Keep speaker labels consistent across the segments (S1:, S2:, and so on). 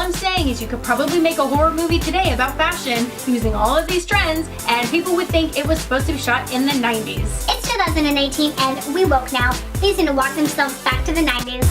S1: I'm saying is you could probably make a horror movie today about fashion using all of these trends, and people would think it was supposed to be shot in the 90s.
S2: It's 2018 and we woke now. These need to walk themselves back to the 90s.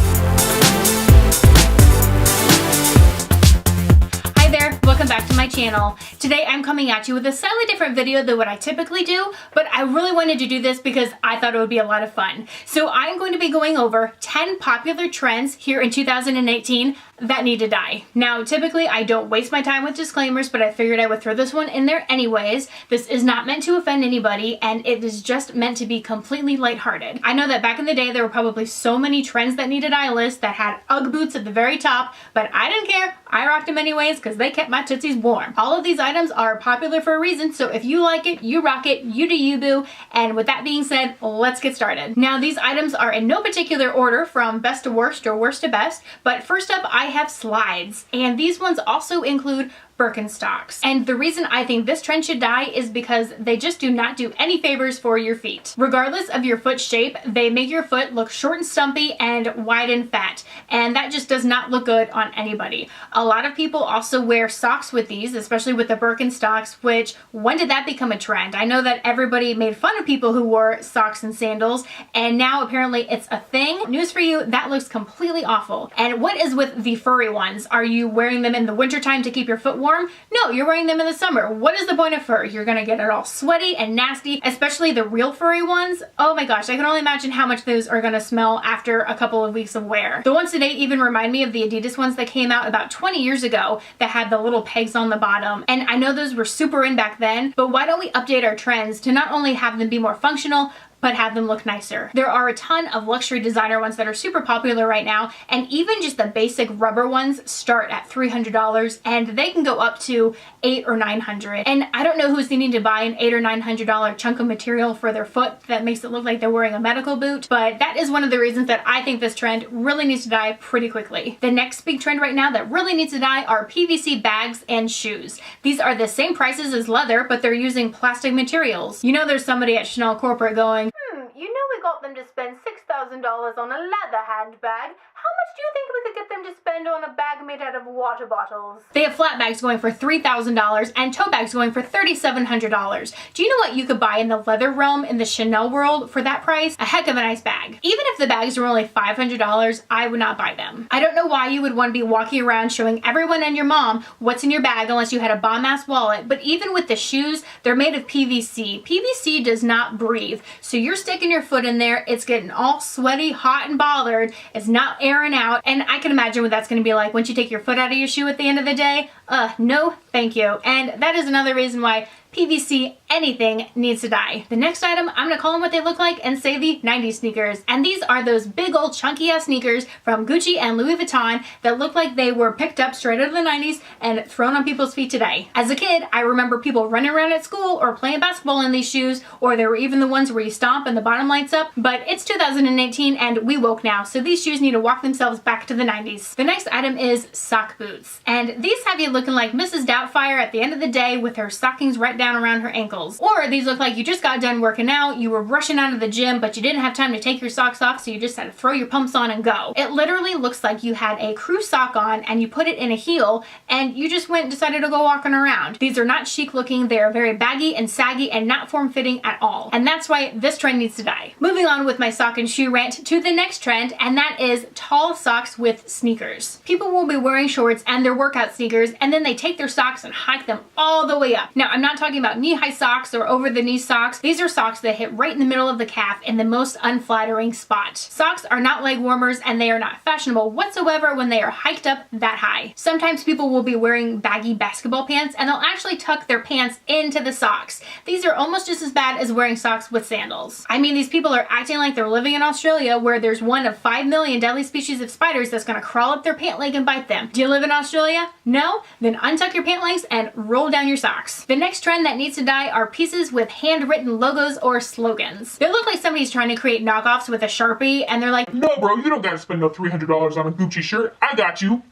S1: Hi there, welcome back to my channel. Today I'm coming at you with a slightly different video than what I typically do, but I really wanted to do this because I thought it would be a lot of fun. So I'm going to be going over 10 popular trends here in 2018 that need to die. Now, typically I don't waste my time with disclaimers, but I figured I would throw this one in there anyways. This is not meant to offend anybody, and it is just meant to be completely lighthearted. I know that back in the day there were probably so many trends that needed a list that had Ugg boots at the very top, but I didn't care. I rocked them anyways because they kept my tootsies warm. All of these items are popular for a reason, so if you like it, you rock it, you do you, boo. And with that being said, let's get started. Now, these items are in no particular order from best to worst or worst to best, but first up I have slides, and these ones also include Birkenstocks. And the reason I think this trend should die is because they just do not do any favors for your feet. Regardless of your foot shape, they make your foot look short and stumpy and wide and fat, and that just does not look good on anybody. A lot of people also wear socks with these, especially with the Birkenstocks, which, when did that become a trend? I know that everybody made fun of people who wore socks and sandals, and now apparently it's a thing. News for you, that looks completely awful. And what is with the furry ones? Are you wearing them in the wintertime to keep your foot warm? No, you're wearing them in the summer. What is the point of fur? You're gonna get it all sweaty and nasty, especially the real furry ones. Oh my gosh, I can only imagine how much those are gonna smell after a couple of weeks of wear. The ones today even remind me of the Adidas ones that came out about 20 years ago that had the little pegs on the bottom. And I know those were super in back then, but why don't we update our trends to not only have them be more functional, but have them look nicer. There are a ton of luxury designer ones that are super popular right now, and even just the basic rubber ones start at $300, and they can go up to $800 or $900. And I don't know who's needing to buy an $800 or $900 chunk of material for their foot that makes it look like they're wearing a medical boot, but that is one of the reasons that I think this trend really needs to die pretty quickly. The next big trend right now that really needs to die are PVC bags and shoes. These are the same prices as leather, but they're using plastic materials. You know there's somebody at Chanel corporate going, you know we got them to spend $6,000 on a leather handbag. How much do you think we could get them to spend on a bag made out of water bottles? They have flat bags going for $3,000 and tote bags going for $3,700. Do you know what you could buy in the leather realm in the Chanel world for that price? A heck of a nice bag. Even if the bags were only $500, I would not buy them. I don't know why you would want to be walking around showing everyone and your mom what's in your bag unless you had a bomb-ass wallet, but even with the shoes, they're made of PVC. PVC does not breathe, so you're sticking your foot in there, it's getting all sweaty, hot, and bothered, it's not airing out, and I can imagine what that's going to be like once you take your foot out of your shoe at the end of the day. No thank you. And that is another reason why PVC anything needs to die. The next item, I'm gonna call them what they look like and say the 90s sneakers. And these are those big old chunky ass sneakers from Gucci and Louis Vuitton that look like they were picked up straight out of the 90s and thrown on people's feet today. As a kid, I remember people running around at school or playing basketball in these shoes, or there were even the ones where you stomp and the bottom lights up, but it's 2018 and we woke now, so these shoes need to walk themselves back to the 90s. The next item is sock boots. And these have you looking like Mrs. Doubtfire at the end of the day with her stockings right down around her ankles. Or these look like you just got done working out, you were rushing out of the gym, but you didn't have time to take your socks off, so you just had to throw your pumps on and go. It literally looks like you had a crew sock on and you put it in a heel and you just went and decided to go walking around. These are not chic looking, they are very baggy and saggy and not form-fitting at all. And that's why this trend needs to die. Moving on with my sock and shoe rant to the next trend, and that is tall socks with sneakers. People will be wearing shorts and their workout sneakers, and then they take their socks and hike them all the way up. Now, I'm not talking about knee-high socks or over-the-knee socks. These are socks that hit right in the middle of the calf in the most unflattering spot. Socks are not leg warmers and they are not fashionable whatsoever when they are hiked up that high. Sometimes people will be wearing baggy basketball pants and they'll actually tuck their pants into the socks. These are almost just as bad as wearing socks with sandals. I mean, these people are acting like they're living in Australia where there's one of 5 million deadly species of spiders that's gonna crawl up their pant leg and bite them. Do you live in Australia? No? Then untuck your pant legs and roll down your socks. The next trend that needs to die are pieces with handwritten logos or slogans. They look like somebody's trying to create knockoffs with a Sharpie and they're like,
S3: no bro, you don't gotta spend no $300 on a Gucci shirt, I got you.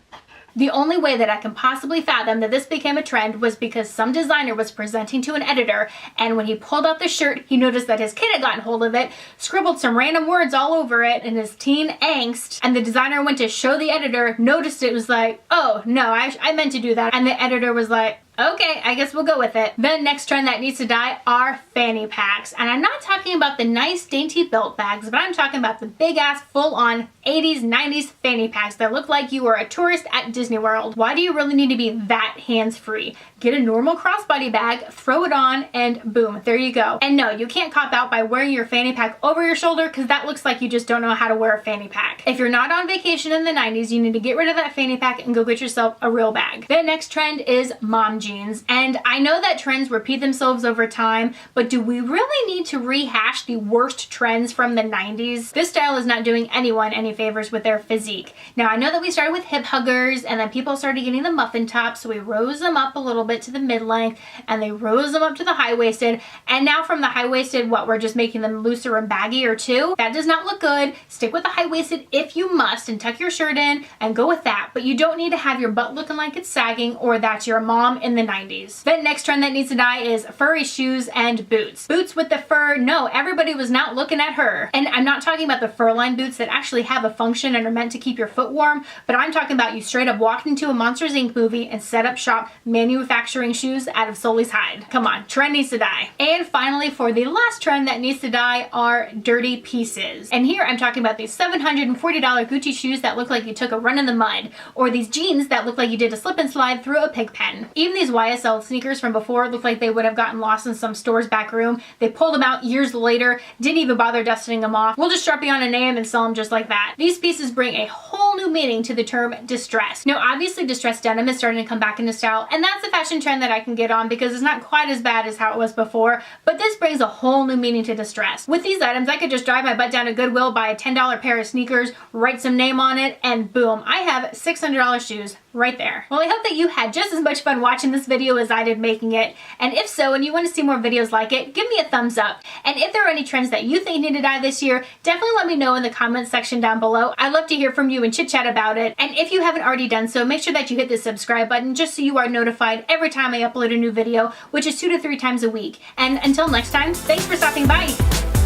S1: The only way that I can possibly fathom that this became a trend was because some designer was presenting to an editor, and when he pulled out the shirt, he noticed that his kid had gotten hold of it, scribbled some random words all over it in his teen angst, and the designer went to show the editor, noticed it, was like, oh no, I meant to do that, and the editor was like, okay, I guess we'll go with it. The next trend that needs to die are fanny packs. And I'm not talking about the nice dainty belt bags, but I'm talking about the big ass full on 80s, 90s fanny packs that look like you were a tourist at Disney World. Why do you really need to be that hands-free? Get a normal crossbody bag, throw it on, and boom, there you go. And no, you can't cop out by wearing your fanny pack over your shoulder because that looks like you just don't know how to wear a fanny pack. If you're not on vacation in the 90s, you need to get rid of that fanny pack and go get yourself a real bag. The next trend is mom jeans. And I know that trends repeat themselves over time, but do we really need to rehash the worst trends from the 90s? This style is not doing anyone any favors with their physique. Now, I know that we started with hip huggers and then people started getting the muffin tops, so we rose them up a little bit to the mid-length and they rose them up to the high-waisted, and now from the high-waisted, what, we're just making them looser and baggier too? That does not look good. Stick with the high-waisted if you must and tuck your shirt in and go with that, but you don't need to have your butt looking like it's sagging or that you're a mom in the 90s. The next trend that needs to die is furry shoes and boots. Boots with the fur, no, everybody was not looking at her. And I'm not talking about the fur-lined boots that actually have a function and are meant to keep your foot warm, but I'm talking about you straight up walked into a Monsters Inc. movie and set up shop manufacturing shoes out of Sully's hide. Come on, trend needs to die. And finally, for the last trend that needs to die are dirty pieces. And here I'm talking about these $740 Gucci shoes that look like you took a run in the mud, or these jeans that look like you did a slip and slide through a pig pen. Even these YSL sneakers from before looked like they would have gotten lost in some store's back room. They pulled them out years later, didn't even bother dusting them off. We'll just strap you on a name and sell them just like that. These pieces bring a whole new meaning to the term distressed. Now, obviously distressed denim is starting to come back into style, and that's a fashion trend that I can get on because it's not quite as bad as how it was before, but this brings a whole new meaning to distress. With these items, I could just drive my butt down to Goodwill, buy a $10 pair of sneakers, write some name on it, and boom, I have $600 shoes right there. Well, I hope that you had just as much fun watching this video as I did making it, and if so, and you want to see more videos like it, give me a thumbs up. And if there are any trends that you think need to die this year, definitely let me know in the comments section down below. I'd love to hear from you and chit chat about it. And if you haven't already done so, make sure that you hit the subscribe button just so you are notified every time I upload a new video, which is 2 to 3 times a week. And until next time, thanks for stopping by.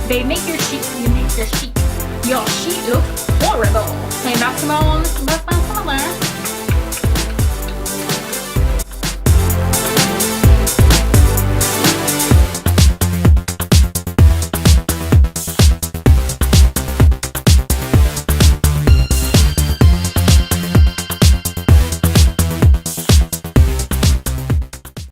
S1: Babe, make your sheet, you make your sheet. Your sheet look horrible. Hey, Maximum, let's